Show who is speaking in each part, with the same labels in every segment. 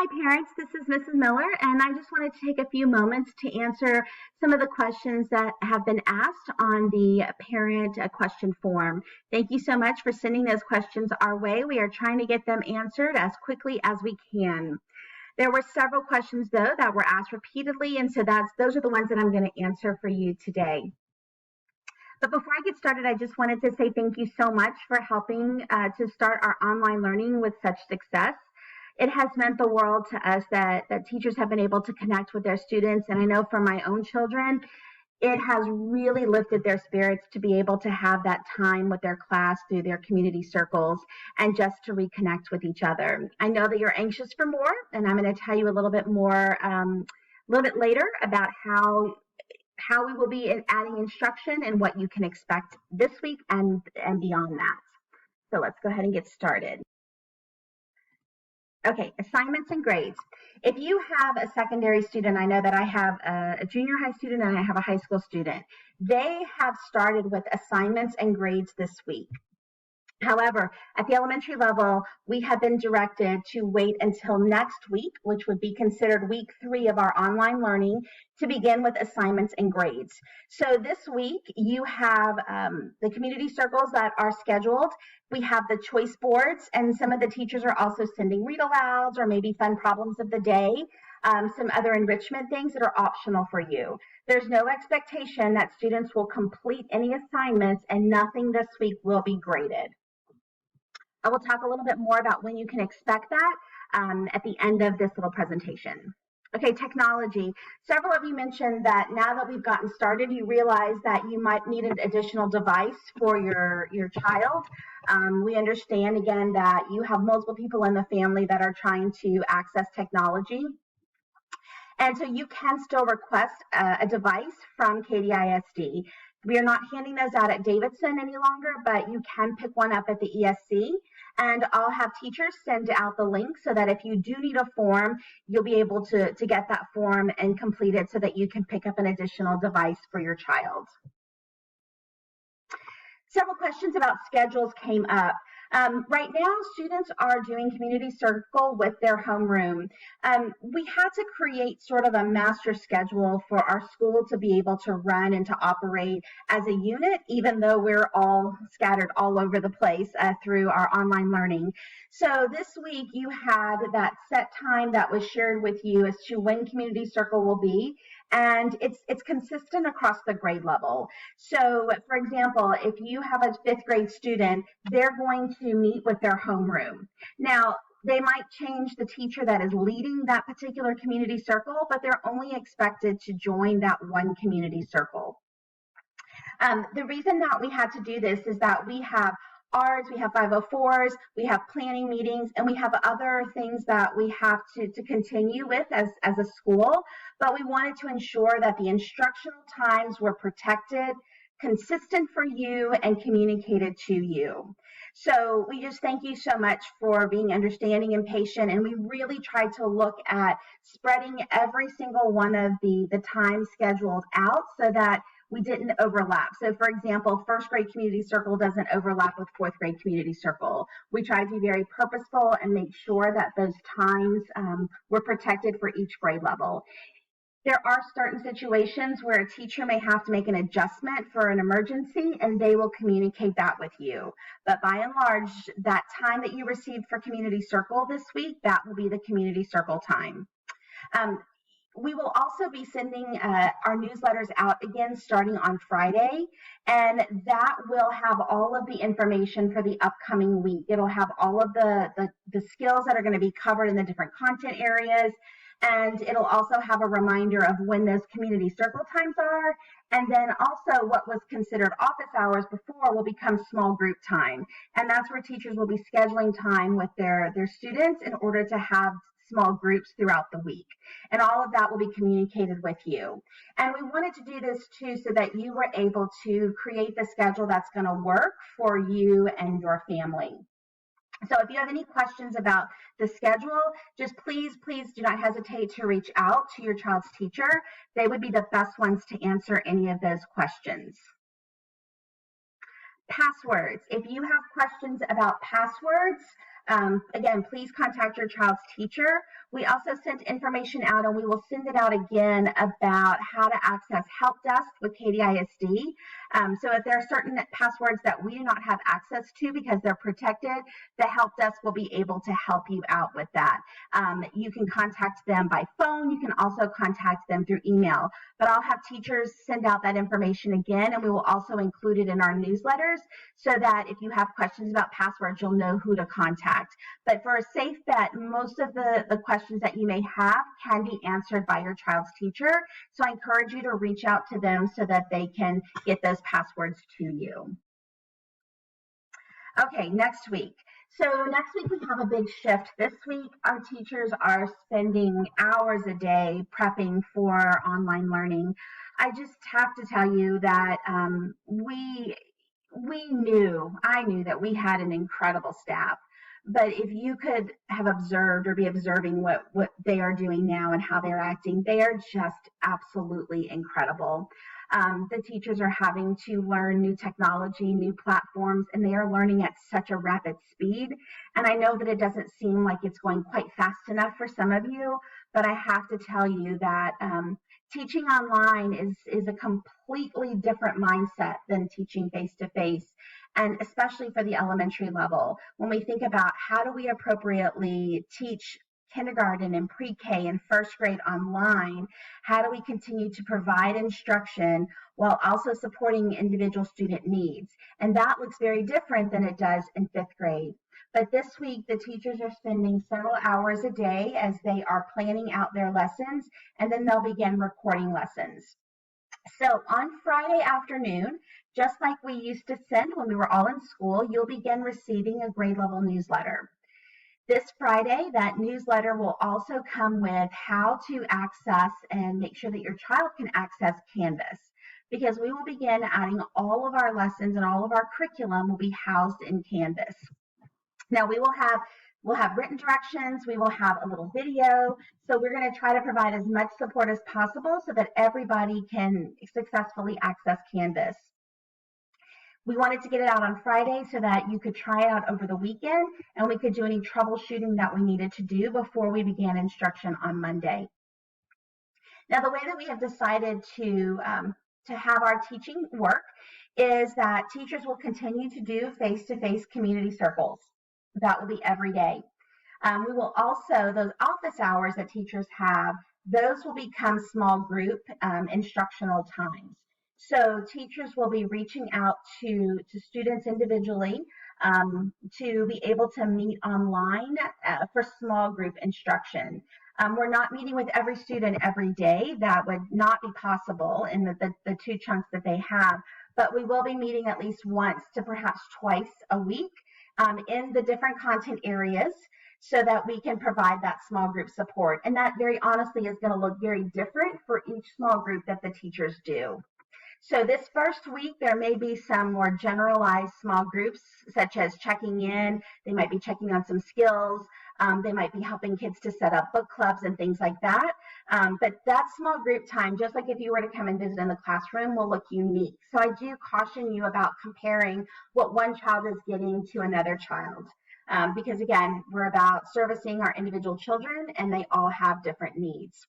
Speaker 1: Hi, parents. This is Mrs. Miller, and I just wanted to take a few moments to answer some of the questions that have been asked on the parent question form. Thank you so much for sending those questions our way. We are trying to get them answered as quickly as we can. There were several questions, though, that were asked repeatedly, and so those are the ones that I'm going to answer for you today. But before I get started, I just wanted to say thank you so much for helping to start our online learning with such success. It has meant the world to us that teachers have been able to connect with their students. And I know for my own children, it has really lifted their spirits to be able to have that time with their class through their community circles and just to reconnect with each other. I know that you're anxious for more, and I'm going to tell you a little bit more a little bit later about how we will be adding instruction and what you can expect this week and beyond that. So let's go ahead and get started. Okay, assignments and grades. If you have a secondary student, I know that I have a junior high student and I have a high school student. They have started with assignments and grades this week. However, at the elementary level, we have been directed to wait until next week, which would be considered week 3 of our online learning, to begin with assignments and grades. So this week, you have the community circles that are scheduled. We have the choice boards, and some of the teachers are also sending read alouds or maybe fun problems of the day, some other enrichment things that are optional for you. There's no expectation that students will complete any assignments, and nothing this week will be graded. I will talk a little bit more about when you can expect that at the end of this little presentation. Okay, technology. Several of you mentioned that now that we've gotten started, you realize that you might need an additional device for your child. We understand, again, that you have multiple people in the family that are trying to access technology. And so you can still request a device from KDISD. We are not handing those out at Davidson any longer, but you can pick one up at the ESC. And I'll have teachers send out the link so that if you do need a form, you'll be able to get that form and complete it so that you can pick up an additional device for your child. Several questions about schedules came up. Right now, students are doing community circle with their homeroom. We had to create sort of a master schedule for our school to be able to run and to operate as a unit, even though we're all scattered all over the place through our online learning. So this week, you had that set time that was shared with you as to when community circle will be. And it's consistent across the grade level. So, for example, if you have a 5th grade student, they're going to meet with their homeroom. Now, they might change the teacher that is leading that particular community circle, but they're only expected to join that one community circle. The reason that we had to do this is that we have ARDS, we have 504s, we have planning meetings, and we have other things that we have to continue with as a school. But we wanted to ensure that the instructional times were protected, consistent for you, and communicated to you. So we just thank you so much for being understanding and patient. And we really tried to look at spreading every single one of the time scheduled out so that we didn't overlap. So for example, 1st grade community circle doesn't overlap with 4th grade community circle. We tried to be very purposeful and make sure that those times were protected for each grade level. There are certain situations where a teacher may have to make an adjustment for an emergency, and they will communicate that with you. But by and large, that time that you received for community circle this week, that will be the community circle time. We will also be sending our newsletters out again starting on Friday, and that will have all of the information for the upcoming week. It'll have all of the skills that are going to be covered in the different content areas, and it'll also have a reminder of when those community circle times are, and then also what was considered office hours before will become small group time, and that's where teachers will be scheduling time with their students in order to have small groups throughout the week. And all of that will be communicated with you. And we wanted to do this too so that you were able to create the schedule that's going to work for you and your family. So if you have any questions about the schedule, just please do not hesitate to reach out to your child's teacher. They would be the best ones to answer any of those questions. Passwords. If you have questions about passwords, Again, please contact your child's teacher. We also sent information out, and we will send it out again about how to access Help Desk with Katy ISD. So if there are certain passwords that we do not have access to because they're protected, the Help Desk will be able to help you out with that. You can contact them by phone. You can also contact them through email. But I'll have teachers send out that information again, and we will also include it in our newsletters so that if you have questions about passwords, you'll know who to contact. But for a safe bet, most of the questions that you may have can be answered by your child's teacher. So I encourage you to reach out to them so that they can get those passwords to you. Okay, next week. So next week we have a big shift. This week our teachers are spending hours a day prepping for online learning. I just have to tell you that I knew that we had an incredible staff. But if you could have observed or be observing what they are doing now and how they're acting, they are just absolutely incredible. The teachers are having to learn new technology, new platforms, and they are learning at such a rapid speed. And I know that it doesn't seem like it's going quite fast enough for some of you, but I have to tell you that teaching online is a completely different mindset than teaching face-to-face. And especially for the elementary level, when we think about how do we appropriately teach kindergarten and pre-K and first grade online, how do we continue to provide instruction while also supporting individual student needs? And that looks very different than it does in fifth grade. But this week, the teachers are spending several hours a day as they are planning out their lessons, and then they'll begin recording lessons. So on Friday afternoon, just like we used to send when we were all in school, you'll begin receiving a grade level newsletter. This Friday, that newsletter will also come with how to access and make sure that your child can access Canvas, because we will begin adding all of our lessons and all of our curriculum will be housed in Canvas. Now we'll have written directions, we will have a little video, so we're going to try to provide as much support as possible so that everybody can successfully access Canvas. We wanted to get it out on Friday so that you could try it out over the weekend and we could do any troubleshooting that we needed to do before we began instruction on Monday. Now, the way that we have decided to have our teaching work is that teachers will continue to do face-to-face community circles. That will be every day. We will also, those office hours that teachers have, those will become small group instructional times. So teachers will be reaching out to students individually to be able to meet online for small group instruction. We're not meeting with every student every day. That would not be possible in the two chunks that they have, but we will be meeting at least once to perhaps twice a week in the different content areas so that we can provide that small group support. And that very honestly is going to look very different for each small group that the teachers do. So this first week, there may be some more generalized small groups, such as checking in. They might be checking on some skills. They might be helping kids to set up book clubs and things like that. But that small group time, just like if you were to come and visit in the classroom, will look unique. So I do caution you about comparing what one child is getting to another child. Because again, we're about servicing our individual children and they all have different needs.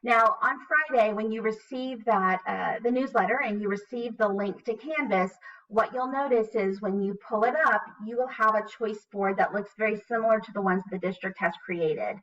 Speaker 1: Now, on Friday, when you receive that the newsletter and you receive the link to Canvas, what you'll notice is when you pull it up, you will have a choice board that looks very similar to the ones the district has created.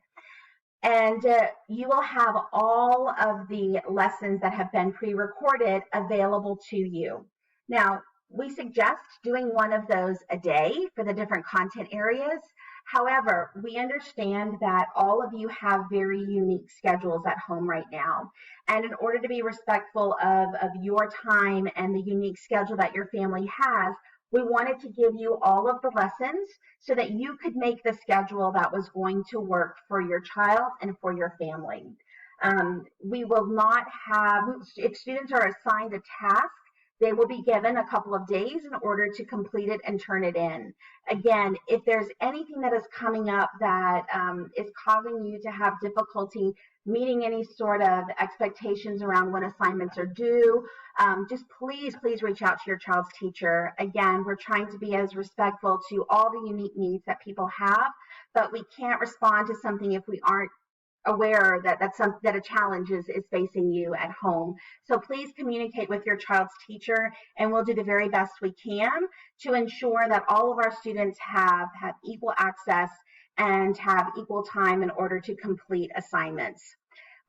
Speaker 1: And you will have all of the lessons that have been pre-recorded available to you. Now, we suggest doing one of those a day for the different content areas. However, we understand that all of you have very unique schedules at home right now. And in order to be respectful of your time and the unique schedule that your family has, we wanted to give you all of the lessons so that you could make the schedule that was going to work for your child and for your family. We will not have, if students are assigned a task, They will be given a couple of days in order to complete it and turn it in. Again, if there's anything that is coming up that is causing you to have difficulty meeting any sort of expectations around when assignments are due, just please reach out to your child's teacher. Again, we're trying to be as respectful to all the unique needs that people have, but we can't respond to something if we aren't aware that that a challenge is facing you at home. So please communicate with your child's teacher, and we'll do the very best we can to ensure that all of our students have equal access and have equal time in order to complete assignments.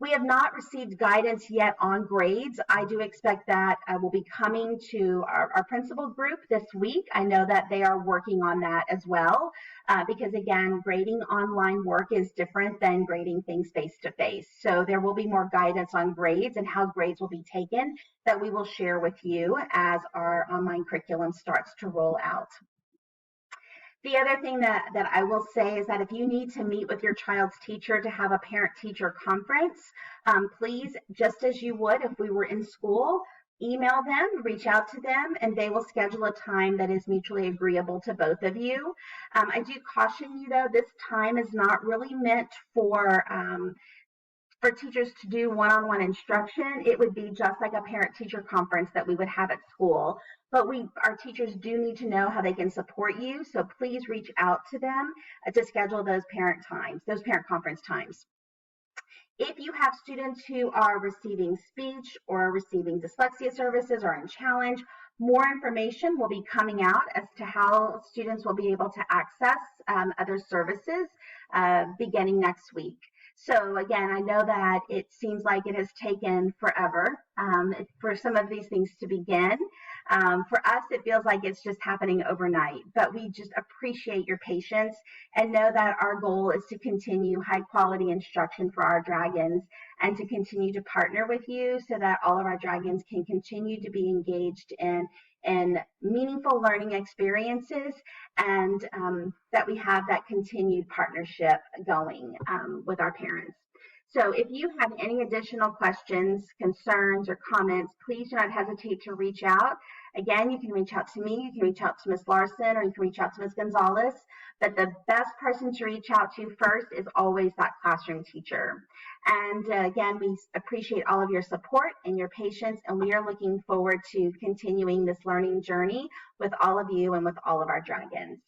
Speaker 1: We have not received guidance yet on grades. I do expect that will be coming to our principal group this week. I know that they are working on that as well, because again, grading online work is different than grading things face-to-face. So there will be more guidance on grades and how grades will be taken that we will share with you as our online curriculum starts to roll out. The other thing that I will say is that if you need to meet with your child's teacher to have a parent-teacher conference, please, just as you would if we were in school, email them, reach out to them, and they will schedule a time that is mutually agreeable to both of you. I do caution you, though, this time is not really meant for teachers to do one-on-one instruction. It would be just like a parent-teacher conference that we would have at school. But our teachers do need to know how they can support you, so please reach out to them to schedule those parent conference times. If you have students who are receiving speech or receiving dyslexia services or in challenge, more information will be coming out as to how students will be able to access other services beginning next week. So again, I know that it seems like it has taken forever for some of these things to begin. For us, it feels like it's just happening overnight, but we just appreciate your patience and know that our goal is to continue high quality instruction for our dragons and to continue to partner with you so that all of our dragons can continue to be engaged in meaningful learning experiences, and that we have that continued partnership going with our parents. So if you have any additional questions, concerns, or comments, please do not hesitate to reach out. Again, you can reach out to me, you can reach out to Ms. Larson, or you can reach out to Ms. Gonzalez. But the best person to reach out to first is always that classroom teacher. And again, we appreciate all of your support and your patience, and we are looking forward to continuing this learning journey with all of you and with all of our dragons.